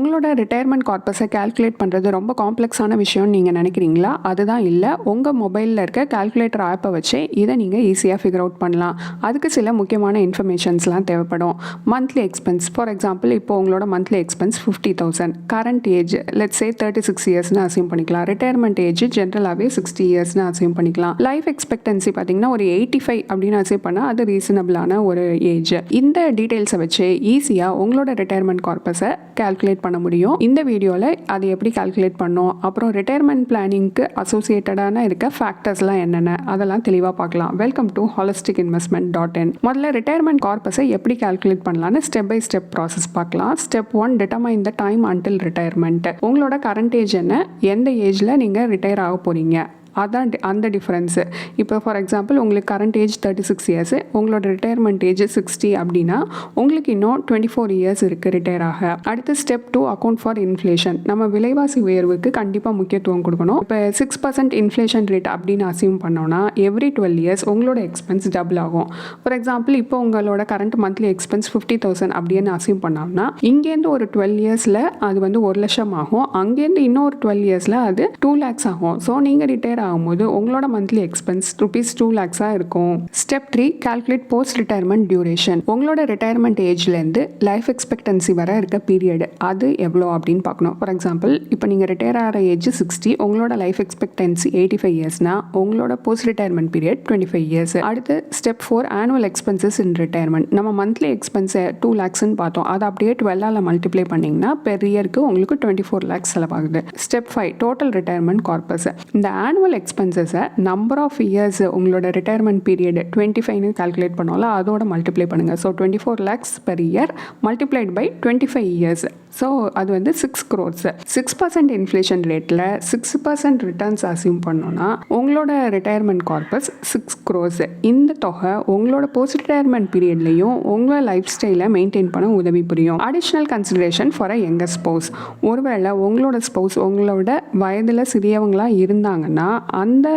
உங்களோட retirement கார்பஸை calculate பண்ணுறது ரொம்ப காம்ப்ளெக்ஸான விஷயம்னு நீங்கள் நினைக்கிறீங்களா? அதுதான் இல்லை. உங்கள் மொபைலில் இருக்க கால்குலேட்டர் ஆப்பை வச்சு இதை நீங்கள் ஈஸியாக ஃபிகர் அவுட் பண்ணலாம். அதுக்கு சில முக்கியமான இன்ஃபர்மேஷன்ஸ்லாம் தேவைப்படும். மந்த்லி எக்ஸ்பென்ஸ், ஃபார் எக்ஸாம்பிள் இப்போ உங்களோட monthly expense 50,000. Current age let's say 36 இயர்ஸ்னு அசியூம் பண்ணிக்கலாம். ரிட்டையர்மெண்ட் ஏஜ் ஜென்ரலாகவே 60 இயர்ஸ்னு அசியூம் பண்ணிக்கலாம். லைஃப் எக்ஸ்பெக்டன்சி பார்த்தீங்கன்னா ஒரு 85 அப்படின்னு அசியூம் பண்ணால் அது ரீசனபிளான ஒரு ஏஜ். இந்த டீட்டெயில்ஸை வச்சு ஈஸியாக உங்களோட ரிட்டையர்மெண்ட் கார்பஸை கால்குலேட் பண்ண முடியும். இந்த வீடியோவில் அதை எப்படி கால்குலேட் பண்ணோம், அப்புறம் ரிட்டையர்மெண்ட் பிளானிங்க்கு அசோசியேட்டடான இருக்க ஃபேக்டர்ஸ்லாம் என்னென்ன, அதெல்லாம் தெளிவாக பார்க்கலாம். Welcome to holisticinvestment.in. முதல்ல ரிட்டையர்மெண்ட் கார்பஸை எப்படி கால்குலேட் பண்ணலான்னு ஸ்டெப் பை ஸ்டெப் ப்ராசஸ் பார்க்கலாம். Step 1, determine the time until retirement. உங்களோட கரண்ட் ஏஜ் என்ன, எந்த ஏஜில் நீங்கள் ரிட்டையர் ஆக போகிறீங்க, அதான் அந்த டிஃப்ரென்ஸு. இப்போ ஃபார் எக்ஸாம்பிள் உங்களுக்கு கரண்ட் ஏஜ் 36 இயர்ஸு, உங்களோட ரிட்டையர்மெண்ட் ஏஜ் 60 அப்படின்னா உங்களுக்கு இன்னும் 24 இயர்ஸ் இருக்குது ரிட்டையர் ஆக. அடுத்து ஸ்டெப் 2, அக்கௌண்ட் ஃபார் இன்ஃப்ளேஷன். நம்ம விலைவாசி உயர்வுக்கு கண்டிப்பாக முக்கியத்துவம் கொடுக்கணும். இப்போ 6% இன்ஃப்ளேஷன் ரேட் அப்படின்னு அசியூம் பண்ணோன்னா எவ்ரி 12 இயர்ஸ் உங்களோட எக்ஸ்பென்ஸ் டபுள் ஆகும். ஃபார் எக்ஸாம்பிள் இப்போ உங்களோட கரண்ட் மந்த்லி எக்ஸ்பென்ஸ் 50,000 அப்படின்னு அசியூம் பண்ணோம்னா இங்கேருந்து ஒரு 12 இயர்ஸில் அது வந்து 1,00,000 ஆகும். அங்கேருந்து இன்னொரு 12 இயர்ஸில் அது 2 lakhs ஆகும். ஸோ நீங்கள் ரிட்டையர் ஆகும்போது உங்களோட மந்த்லி எக்ஸ்பென்ஸ் ₹2 lakhs இருக்கும். Step 3, calculate post retirement duration. உங்களோட ரிட்டையர்மெண்ட் ஏஜ்லேருந்து லைஃப் எக்ஸ்பெக்டன்சி வர இருக்க பீரியட் அது எவ்வளோ அப்படின்னு பார்க்கணும். ஃபார் எக்ஸாம்பிள் இப்போ நீங்கள் ரிட்டையர் ஆகிற ஏஜ் 60, உங்களோட லைஃப் எக்ஸ்பெக்டன்சி 85 இயர்ஸ்னா உங்களோட போஸ்ட் ரிட்டையர்மெண்ட் பீரியட் 25 இயர்ஸ். அடுத்து ஸ்டெப் 4, ஆனுவல் எக்ஸ்பென்சஸ் இன் ரிட்டையர்மெண்ட். நம்ம மந்த்லி எக்ஸ்பென்ஸை 2 lakhsன்னு பார்த்தோம். அதை அப்படியே 12ஆல் மல்டிப்ளை பண்ணிங்கன்னா பெர் இயருக்கு உங்களுக்கு 24 lakhs செலவாகுது. Step 5, total retirement corpus. இந்த ஆனுவல் எக்ஸ்பென்சஸை நம்பர் ஆஃப் இயர்ஸ் உங்களோட ரிட்டையர்மெண்ட் பீரியட் 25ன்னு கால்குலேட் பண்ணோம்ல, அதோட மல்டிப்ளை பண்ணுங்கள். So 24 lakhs per year multiplied by 25 years. So அது வந்து 6 crores. 6% இன்ஃப்ளேஷன் ரேட்டில் 6% ரிட்டர்ன்ஸ் அசியூம் பண்ணோன்னா உங்களோட ரிட்டையர்மெண்ட் கார்பஸ் 6 crores. இந்த தொகை உங்களோட போஸ்ட் ரிட்டையர்மெண்ட் பீரியட்லையும் உங்களோட லைஃப் ஸ்டைலை மெயின்டைன் பண்ண உதவி புரியும். Additional consideration for a younger spouse. ஒருவேளை உங்களோட ஸ்பௌஸ் உங்களோட வயதில் சிறியவங்களாக இருந்தாங்கன்னா அந்த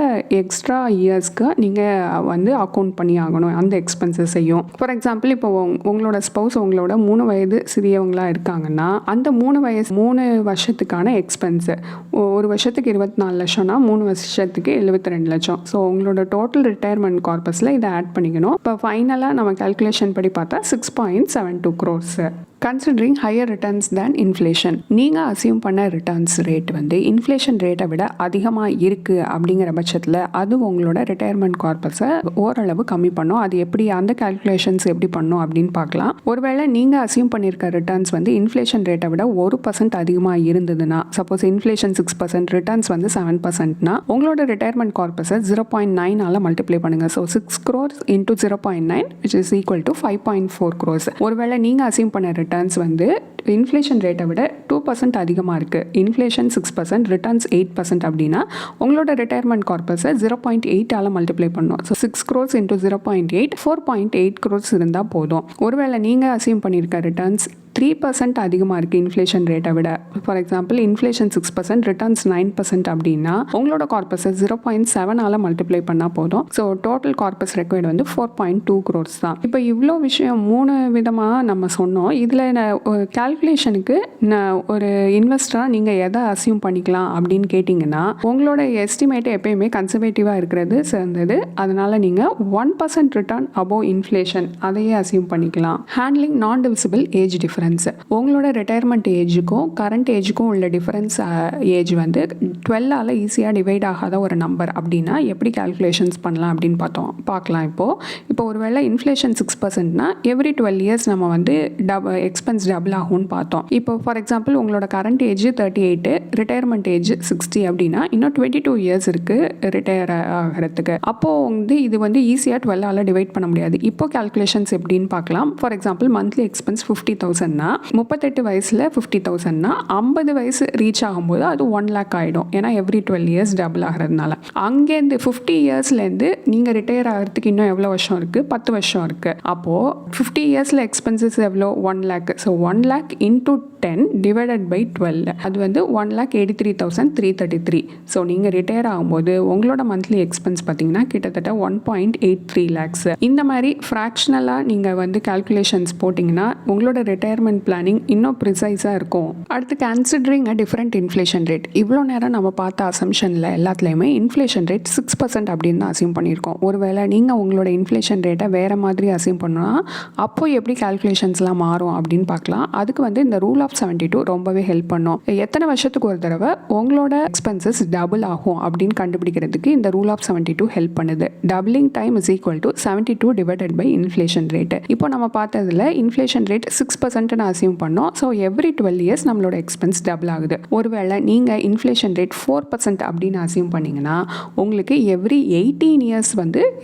எக்ஸ்ட்ரா இயர்ஸ்க்கு நீங்கள் வந்து அக்கௌண்ட் பண்ணி ஆகணும் அந்த எக்ஸ்பென்சஸையும். ஃபார் எக்ஸாம்பிள் இப்போ உங்களோட ஸ்பௌஸ் உங்களோட 3 வயது சிறியவங்களாக இருக்காங்கன்னா அந்த 3 வருஷத்துக்கான எக்ஸ்பென்ஸு, ஒரு வருஷத்துக்கு 24 லட்சம்னா 3 வருஷத்துக்கு 72 லட்சம். ஸோ உங்களோட டோட்டல் ரிட்டையர்மெண்ட் கார்பஸில் இதை ஆட் பண்ணிக்கணும். இப்போ ஃபைனலாக நம்ம கால்குலேஷன் படி பார்த்தா 6.72 crores. கன்சிடரிங் ஹையர் ரிட்டர்ன்ஸ் தேன் இன்ஃப்ளேஷன். நீங்கள் அசியூம் பண்ண ரிட்டர்ன்ஸ் ரேட் வந்து இன்ஃப்ளேஷன் ரேட்டை விட அதிகமாக இருக்குது அப்படிங்கிற பட்சத்தில் அது உங்களோட ரிட்டையர்மெண்ட் கார்பஸை ஓரளவு கம்மி பண்ணும். அது எப்படி, அந்த கால்குலேஷன்ஸ் எப்படி பண்ணும் அப்படின்னு பார்க்கலாம். ஒருவேளை நீங்கள் அசியூம் பண்ணியிருக்க ரிட்டர்ன்ஸ் வந்து இன்ஃப்ளேஷன் ரேட்டை விட 1% அதிகமாக இருந்ததுன்னா, சப்போஸ் இன்ஃப்ளேஷன் 6%, ரிட்டர்ன்ஸ் வந்து 7%னா உங்களோட ரிட்டையர்மெண்ட் கார்பஸை 0.9ஆல் மல்டிப்ளை பண்ணுங்கள். So 6 crores into 0.9 which is equal to 5.4 crores. ஒருவேளை நீங்கள் அசியூம் பண்ண ரிட்டர்ன்ஸ் வந்து இன்ஃப்ளேஷன் ரேட்டை விட 2% அதிகமாக இருக்குது, இன்ஃப்ளேஷன் 6%, ரிட்டர்ன்ஸ் 8% அப்படின்னா உங்களோட ரிட்டையர்மெண்ட் கார்பஸை 0.8ஆல் மல்டிப்ளை பண்ணணும். ஸோ 6 crores into 0.8 4.8 crores இருந்தால் போதும். ஒருவேளை நீங்கள் அசியூம் பண்ணியிருக்க ரிட்டர்ன்ஸ் 3% அதிகமாக இருக்குது இன்ஃப்ளேஷன் ரேட்டை விட, ஃபார் எக்ஸாம்பிள் இன்ஃப்ளேஷன் 6%, ரிட்டர்ன்ஸ் 9% அப்படின்னா உங்களோட கார்பஸை 0.7ஆல் மல்டிப்ளை பண்ணால் போதும். ஸோ டோட்டல் கார்பஸ் ரெக்வயர்டு வந்து 4.2 crores தான். இப்போ இவ்வளோ விஷயம் 3 விதமாக நம்ம சொன்னோம். இதில் கால்குலேஷனுக்கு ஒரு இன்வெஸ்டராக நீங்கள் எதை அசியூம் பண்ணிக்கலாம் அப்படின்னு கேட்டிங்கன்னா உங்களோட எஸ்டிமேட்டை எப்பயுமே கன்சர்வேட்டிவாக இருக்கிறது சிறந்தது. அதனால் நீங்கள் 1% ரிட்டர்ன் அபோவ் இன்ஃப்ளேஷன் அதையே அசியூம் பண்ணிக்கலாம். ஹேண்ட்லிங் நான் டிவிசிபிள் ஏஜ் டிஃபரன்ஸ். உங்களோட ரிட்டையர்மெண்ட் ஏஜுக்கும் கரண்ட் ஏஜுக்கும் உள்ள டிஃபரன்ஸ் ஏஜ் வந்து 12ஆல் ஈஸியாக டிவைட் ஆகாத ஒரு நம்பர் அப்படின்னா எப்படி கால்குலேஷன்ஸ் பண்ணலாம் அப்படின்னு பார்க்கலாம். இப்போ ஒருவேளை இன்ஃப்ளேஷன் 6%னா எவ்ரி 12 இயர்ஸ் நம்ம வந்து எக்ஸ்பென்ஸ் டபுள் ஆகும்னு பார்த்தோம். இப்போ ஃபார் எக்ஸாம்பிள் உங்களோட கரண்ட் ஏஜ் 38, ரிட்டையர்மெண்ட் ஏஜ் 60 அப்படின்னா இன்னும் 22 இயர்ஸ் இருக்குது ரிட்டையர் ஆகிறதுக்கு. அப்போது வந்து இது வந்து ஈஸியாக 12ஆல் டிவைட் பண்ண முடியாது. இப்போ கால்குலேஷன்ஸ் எப்படின்னு பார்க்கலாம். ஃபார் எக்ஸாம்பிள் மந்த்லி எக்ஸ்பென்ஸ் 50,000னா 38 வயசில் 50,000னா 50 வயசு ரீச் ஆகும்போது அது 1 lakh ஆகிடும். ஏன்னா எவ்ரி 12 இயர்ஸ் டபுள் ஆகிறதுனால. அங்கேருந்து 50 இயர்ஸ்லேருந்து நீங்கள் ரிட்டையர் ஆகிறதுக்கு இன்னும் எவ்வளோ வருஷம் இருக்குது? 10 வருஷம் இருக்குது. அப்போது 50 இயர்ஸில் எக்ஸ்பென்சஸ் எவ்வளோ? 1 lakh. So 1 lakh into 10 divided by 12 அது வந்து 1,83,333. ஸோ நீங்கள் ரிட்டையர் ஆகும்போது உங்களோட மந்த்லி எக்ஸ்பென்ஸ் பார்த்தீங்கன்னா கிட்டத்தட்ட 1.83 lakhs. இந்த மாதிரி ஃப்ராக்ஷனலாக நீங்கள் வந்து கால்குலேஷன்ஸ் போட்டிங்கன்னா உங்களோட ரிட்டையர்மெண்ட் ரிட்டையர்மெண்ட் பிளானிங் இன்னும் ப்ரிசைஸாக இருக்கும். அடுத்து considering a different inflation rate. இவ்வளோ நேரம் நம்ம பார்த்த அசம்ஷனில் எல்லாத்துலேயுமே இன்ஃப்ளேஷன் ரேட் 6% அப்படின்னு தான் அசியூம் பண்ணியிருக்கோம். ஒருவேளை நீங்கள் உங்களோட இன்ஃப்ளேஷன் ரேட்டை வேறு மாதிரி அசியூம் பண்ணால் அப்போ எப்படி கால்குலேஷன்ஸ்லாம் மாறும் அப்படின்னு பார்க்கலாம். அதுக்கு இந்த ரூல் ஆஃப் 72 ரொம்பவே ஹெல்ப் பண்ணும். எத்தனை வருஷத்துக்கு ஒரு தடவை உங்களோட எக்ஸ்பென்சஸ் டபுள் ஆகும் அப்படின்னு கண்டுபிடிக்கிறதுக்கு இந்த ரூல் ஆஃப் 72 ஹெல்ப் பண்ணுது. Doubling time is equal to 72 divided by inflation rate. இப்போ நம்ம பார்த்ததுல இன்ஃப்ளேஷன் ரேட் 6% அசியூம் பண்ணோம். ஸோ எவ்ரி 12 இயர்ஸ் நம்மளோட எக்ஸ்பென்ஸ் டபுள் ஆகுது. ஒருவேளை நீங்கள் இன்ஃப்ளேஷன் ரேட் 4% அப்படின்னு அசியூம் பண்ணீங்கன்னா உங்களுக்கு எவ்ரி 18 இயர்ஸ்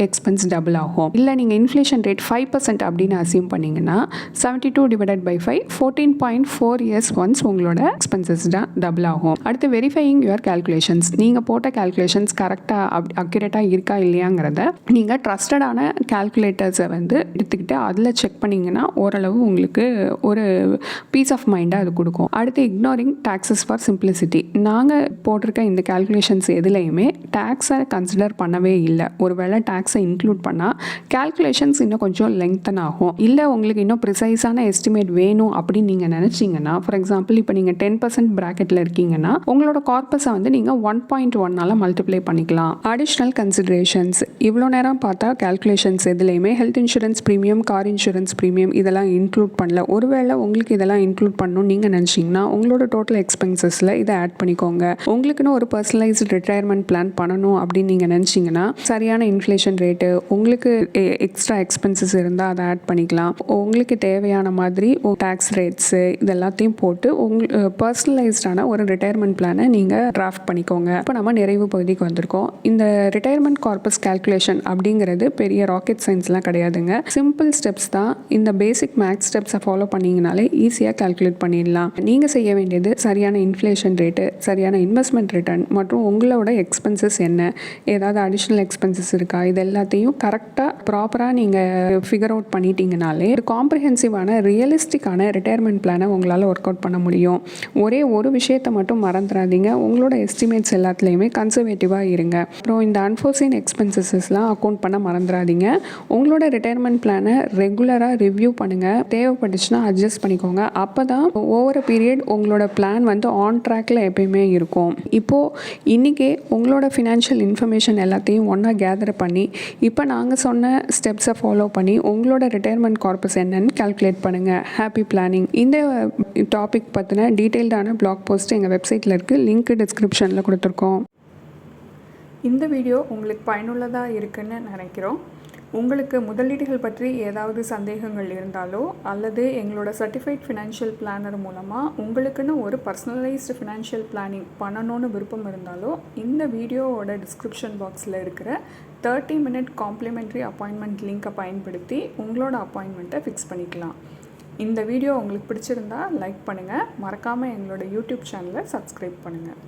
எக்ஸ்பென்ஸ் டபுள் ஆகும். இல்லை நீங்கள் இன்ஃப்ளேஷன் ரேட் 5% அப்படின்னு அசியூம் பண்ணீங்கன்னா 72 டிவைடட் பை 5 14.4 இயர்ஸ் ஒன்ஸ் உங்களோட எக்ஸ்பென்சஸ் தான் டபுள் ஆகும். அடுத்து வெரிஃபையிங் யுவர் கால்குலேஷன்ஸ். நீங்கள் போட்ட கால்குலேஷன்ஸ் கரெக்டாக அக்யூரேட்டாக இருக்கா இல்லையாங்கிறத நீங்கள் ட்ரஸ்டடான கால்குலேட்டர்ஸை எடுத்துக்கிட்டு அதில் செக் பண்ணிங்கன்னா ஓரளவு உங்களுக்கு ஒரு பீஸ் ஆஃப் மைண்டாக அது கொடுக்கும். அடுத்து இக்னோரிங் டாக்ஸஸ் ஃபார் சிம்பிளிசிட்டி. நாங்கள் போட்டிருக்க இந்த கால்குலேஷன்ஸ் எதுலேயுமே டேக்ஸை கன்சிடர் பண்ணவே இல்லை. ஒருவேளை டேக்ஸை இன்க்ளூட் பண்ணால் கால்குலேஷன்ஸ் இன்னும் கொஞ்சம் லெங்க்தன் ஆகும். இல்லை உங்களுக்கு இன்னும் ப்ரிசைஸான எஸ்டிமேட் வேணும் அப்படின்னு நீங்கள் நினச்சிங்கன்னா, ஃபார் எக்ஸாம்பிள் இப்போ நீங்கள் 10% ப்ராக்கெட்டில் இருக்கீங்கன்னா உங்களோட கார்பஸை நீங்கள் 1.1 மல்டிப்ளை பண்ணிக்கலாம். Additional considerations. இவ்வளோ நேரம் பார்த்தா கால்குலேஷன்ஸ் எதுலேயுமே health insurance premium, car insurance premium இதெல்லாம் இன்க்ளூட் பண்ணல. ஒருவேளை உங்களுக்கு இதெல்லாம் இன்க்ளூட் பண்ணணும்னு நீங்கள் நினச்சிங்கன்னா உங்களோட டோட்டல் எக்ஸ்பென்சஸில் இதை ஆட் பண்ணிக்கோங்க. உங்களுக்குன்னு ஒரு பர்சனலைஸ்டு ரிட்டையர்மெண்ட் பிளான் பண்ணணும் அப்படின்னு நீங்கள் நினச்சிங்கன்னா சரியான இன்ஃப்ளேஷன் ரேட்டு, உங்களுக்கு எக்ஸ்ட்ரா எக்ஸ்பென்சஸ் இருந்தால் அதை ஆட் பண்ணிக்கலாம். உங்களுக்கு தேவையான மாதிரி டேக்ஸ் ரேட்ஸு இது எல்லாத்தையும் போட்டு பர்சனலைஸ்டான ஒரு ரிட்டையர்மெண்ட் பிளானை நீங்கள் டிராஃப்ட் பண்ணிக்கோங்க. இப்போ நம்ம நிறைவு பகுதிக்கு வந்திருக்கோம். இந்த ரிட்டையர்மெண்ட் கார்பஸ் கால்குலேஷன் அப்படிங்கிறது பெரிய ராக்கெட் சயின்ஸ்லாம் கிடையாதுங்க. சிம்பிள் ஸ்டெப்ஸ் தான். இந்த பேசிக் மேக்ஸ் ஸ்டெப்ஸை ஃபாலோ பண்ணிங்கனாலே ஈஸியாக கால்குலேட் பண்ணிடலாம். நீங்கள் செய்ய வேண்டியது சரியான இன்ஃப்ளேஷன் ரேட்டு, சரியான இன்வெஸ்ட்மெண்ட் ரிட்டர்ன் மற்றும் உங்களோட எக்ஸ்பென்சஸ் என்ன, ஏதாவது அடிஷ்னல் எக்ஸ்பென்சஸ் இருக்கா, இது எல்லாத்தையும் கரெக்டாக ப்ராப்பராக நீங்கள் ஃபிகர் அவுட் பண்ணிட்டீங்கனாலே ஒரு காம்ப்ரிஹென்சிவான ரியலிஸ்டிக்கான ரிட்டையர்மெண்ட் பிளானை உங்களால் ஒர்க் அவுட் பண்ண முடியும். ஒரே ஒரு விஷயத்தை மட்டும் மறந்துடாதீங்க, உங்களோட எஸ்டிமேட்ஸ் எல்லாத்துலேயுமே கன்சர்வேட்டிவாக இருங்க. அப்புறம் இந்த அன்ஃபோர்சீன் எக்ஸ்பென்சஸ்லாம் அக்கௌண்ட் பண்ண மறந்துடாதீங்க. உங்களோட ரிட்டையர்மெண்ட் பிளானை ரெகுலராக ரிவ்யூ பண்ணுங்கள். தேவைப்பட்டுச்சுன்னா அட்ஜஸ்ட் பண்ணிக்கோங்க. அப்போ தான் ஓவர் பீரியட் உங்களோட பிளான் ஆன் ட்ராக்கில் எப்பயுமே இருக்கும். இப்போது இன்றைக்கே உங்களோட ஃபினான்ஷியல் இன்ஃபர்மேஷன் எல்லாத்தையும் ஒன்றா கேதர் பண்ணி இப்போ நாங்கள் சொன்ன ஸ்டெப்ஸை ஃபாலோ பண்ணி உங்களோட ரிட்டையர்மெண்ட் கார்பஸ் என்னன்னு கால்குலேட் பண்ணுங்கள். Happy planning. இந்த டாபிக் பற்றின டீட்டெயில்டான பிளாக் போஸ்ட் எங்கள் வெப்சைட்டில் இருக்குது. லிங்க் டிஸ்கிரிப்ஷனில் கொடுத்துருக்கோம். இந்த வீடியோ உங்களுக்கு பயனுள்ளதாக இருக்குன்னு நினைக்கிறோம். உங்களுக்கு முதலீடுகள் பற்றி ஏதாவது சந்தேகங்கள் இருந்தாலோ அல்லது எங்களோட சர்டிஃபைட் ஃபினான்ஷியல் பிளானர் மூலமாக உங்களுக்குன்னு ஒரு பர்சனலைஸ்டு ஃபினான்ஷியல் பிளானிங் பண்ணணும்னு விருப்பம் இருந்தாலோ இந்த வீடியோவோட டிஸ்கிரிப்ஷன் பாக்ஸில் இருக்கிற 30-minute காம்ப்ளிமெண்ட்ரி அப்பாயின்மெண்ட் லிங்கை பயன்படுத்தி உங்களோட அப்பாயின்மெண்ட்டை ஃபிக்ஸ் பண்ணிக்கலாம். இந்த வீடியோ உங்களுக்கு பிடிச்சிருந்தா லைக் பண்ணுங்கள். மறக்காமல் எங்களோட யூடியூப் சேனலை சப்ஸ்கிரைப் பண்ணுங்கள்.